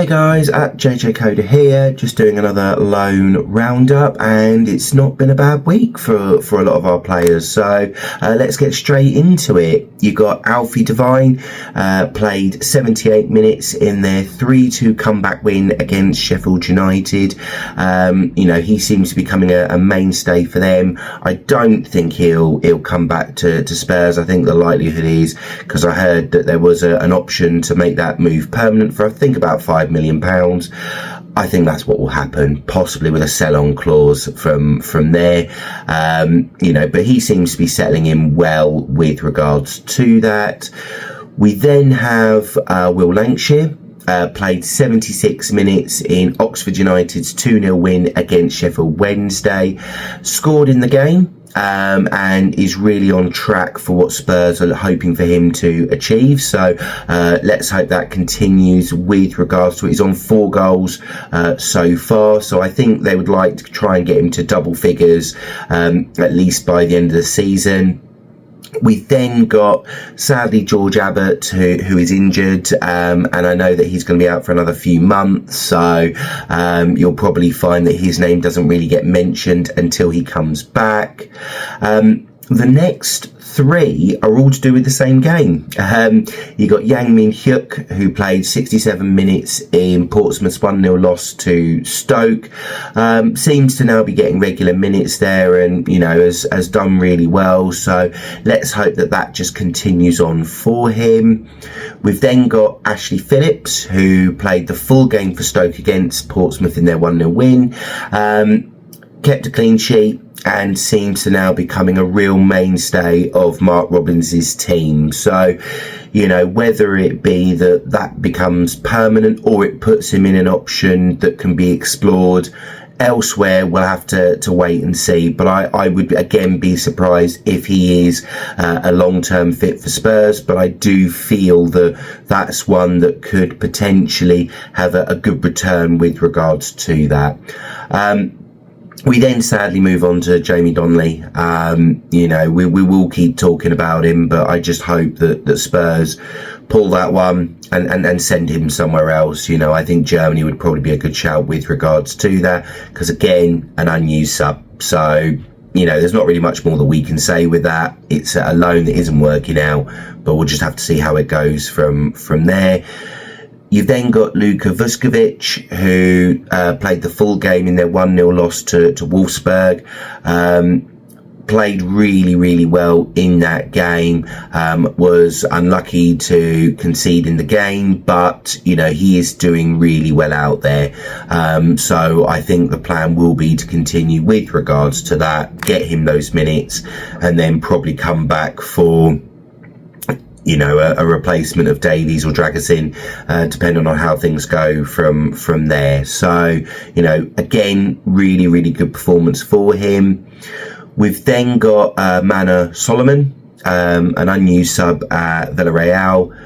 Hey guys, at JJ Coder here, just doing another loan roundup, and it's not been a bad week for a lot of our players, so let's get straight into it. You got Alfie Devine, played 78 minutes in their 3-2 comeback win against Sheffield United. He seems to be becoming a mainstay for them. I don't think he'll come back to Spurs. I think the likelihood is, because I heard that there was an option to make that move permanent for I think about £5 million. I think that's what will happen, possibly with a sell-on clause from there. But he seems to be settling in well with regards to that. We then have Will Lankshear. Played 76 minutes in Oxford United's 2-0 win against Sheffield Wednesday. Scored in the game. And is really on track for what Spurs are hoping for him to achieve. So let's hope that continues with regards to it. He's on 4 goals so far. So I think they would like to try and get him to double figures at least by the end of the season. We then got, sadly, George Abbott, who is injured, and I know that he's going to be out for another few months, so you'll probably find that his name doesn't really get mentioned until he comes back. The next 3 are all to do with the same game. You got Yang Min Hyuk, who played 67 minutes in Portsmouth's 1-0 loss to Stoke. Seems to now be getting regular minutes there, and has done really well. So let's hope that just continues on for him. We've then got Ashley Phillips, who played the full game for Stoke against Portsmouth in their 1-0 win. Kept a clean sheet and seems to now becoming a real mainstay of Mark Robbins's team. So, whether it be that becomes permanent or it puts him in an option that can be explored elsewhere, we'll have to wait and see. But I would again be surprised if he is a long-term fit for Spurs. But I do feel that's one that could potentially have a good return with regards to that. We then sadly move on to Jamie Donnelly. We will keep talking about him, but I just hope that Spurs pull that one and send him somewhere else. I think Germany would probably be a good shout with regards to that, because again, an unused sub. So, there's not really much more that we can say with that. It's a loan that isn't working out, but we'll just have to see how it goes from there. You've then got Luka Vuskovic, who played the full game in their 1-0 loss to Wolfsburg. Played really, really well in that game. Was unlucky to concede in the game, but, he is doing really well out there. So I think the plan will be to continue with regards to that, get him those minutes, and then probably come back for a replacement of Davies or Dragusin, depending on how things go from there. So, again, really, really good performance for him. We've then got Mana Solomon, an unused sub at Villarreal.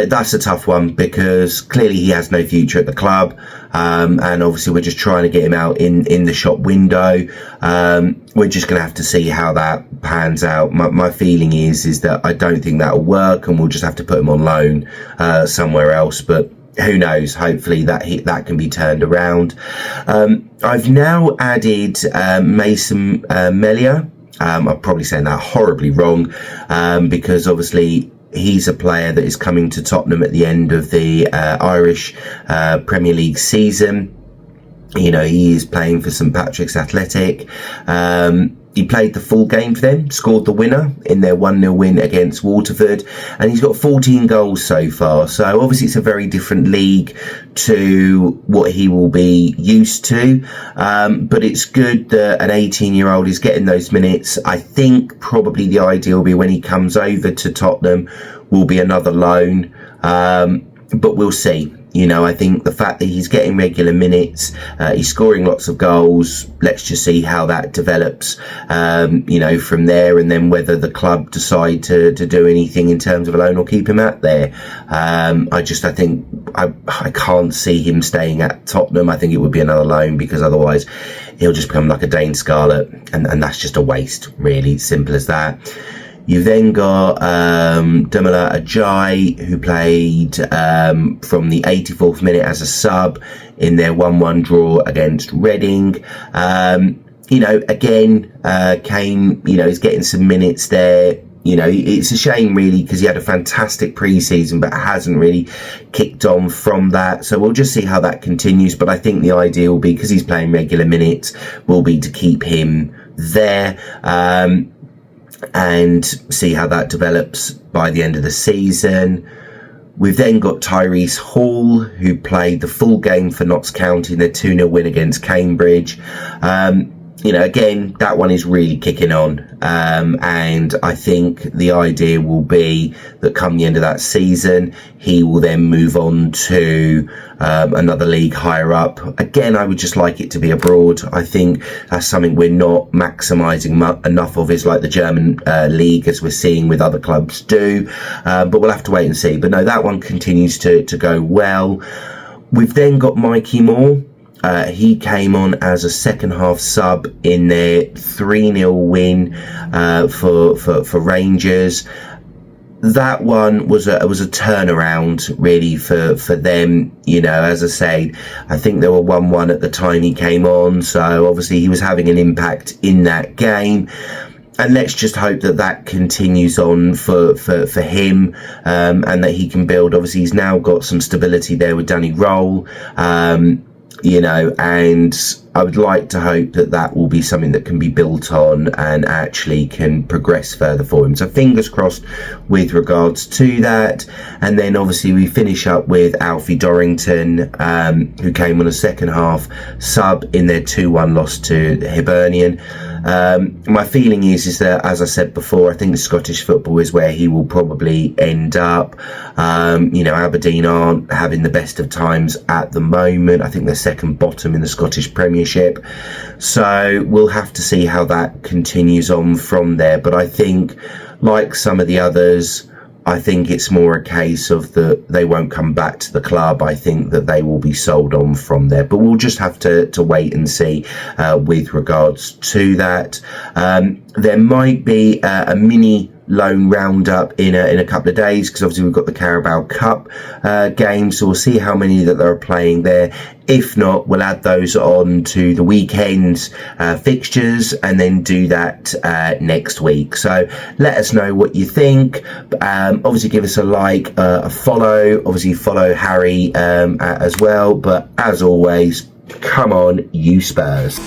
That's a tough one, because clearly he has no future at the club, and obviously we're just trying to get him out in the shop window. We're just going to have to see how that pans out. My feeling is that I don't think that'll work, and we'll just have to put him on loan somewhere else, but who knows? Hopefully that can be turned around. I've now added Mason Melia. I'm probably saying that horribly wrong, because obviously he's a player that is coming to Tottenham at the end of the Irish Premier League season. He is playing for St Patrick's Athletic. He played the full game for them, scored the winner in their 1-0 win against Waterford, and he's got 14 goals so far. So obviously it's a very different league to what he will be used to, but it's good that an 18-year-old is getting those minutes. I think probably the idea will be when he comes over to Tottenham will be another loan, but we'll see. I think the fact that he's getting regular minutes, he's scoring lots of goals, let's just see how that develops, from there, and then whether the club decide to do anything in terms of a loan or keep him out there. I think I can't see him staying at Tottenham. I think it would be another loan, because otherwise he'll just become like a Dane Scarlett, and that's just a waste, really, simple as that. You've then got Damola Ajayi, who played from the 84th minute as a sub in their 1-1 draw against Reading. Again, Kane, is getting some minutes there. It's a shame really, because he had a fantastic pre-season but hasn't really kicked on from that. So we'll just see how that continues. But I think the idea will be, because he's playing regular minutes, will be to keep him there and see how that develops by the end of the season. We've then got Tyrese Hall, who played the full game for Notts County in their 2-0 win against Cambridge. Again, that one is really kicking on. And I think the idea will be that come the end of that season, he will then move on to another league higher up. Again, I would just like it to be abroad. I think that's something we're not maximising enough of, is like the German league, as we're seeing with other clubs do. But we'll have to wait and see. But no, that one continues to go well. We've then got Mikey Moore. He came on as a second half sub in their 3-0 win for Rangers. That one was a turnaround really for them. As I say, I think they were 1-1 at the time he came on, so obviously he was having an impact in that game. And let's just hope that continues on for him, and that he can build. Obviously, he's now got some stability there with Danny Roll. And I would like to hope that will be something that can be built on and actually can progress further for him. So fingers crossed with regards to that. And then obviously we finish up with Alfie Dorrington, who came on a second half sub in their 2-1 loss to Hibernian. My feeling is that, as I said before, I think Scottish football is where he will probably end up. Aberdeen aren't having the best of times at the moment. I think they're second bottom in the Scottish Premiership. So we'll have to see how that continues on from there. But I think, like some of the others, I think it's more a case of they won't come back to the club. I think that they will be sold on from there. But we'll just have to wait and see with regards to that. There might be a mini loan roundup in a couple of days, because obviously we've got the Carabao Cup games, so we'll see how many that they're playing there. If not, we'll add those on to the weekend's fixtures and then do that next week. So let us know what you think. Obviously give us a like, a follow, obviously follow Harry as well. But as always, come on, you Spurs.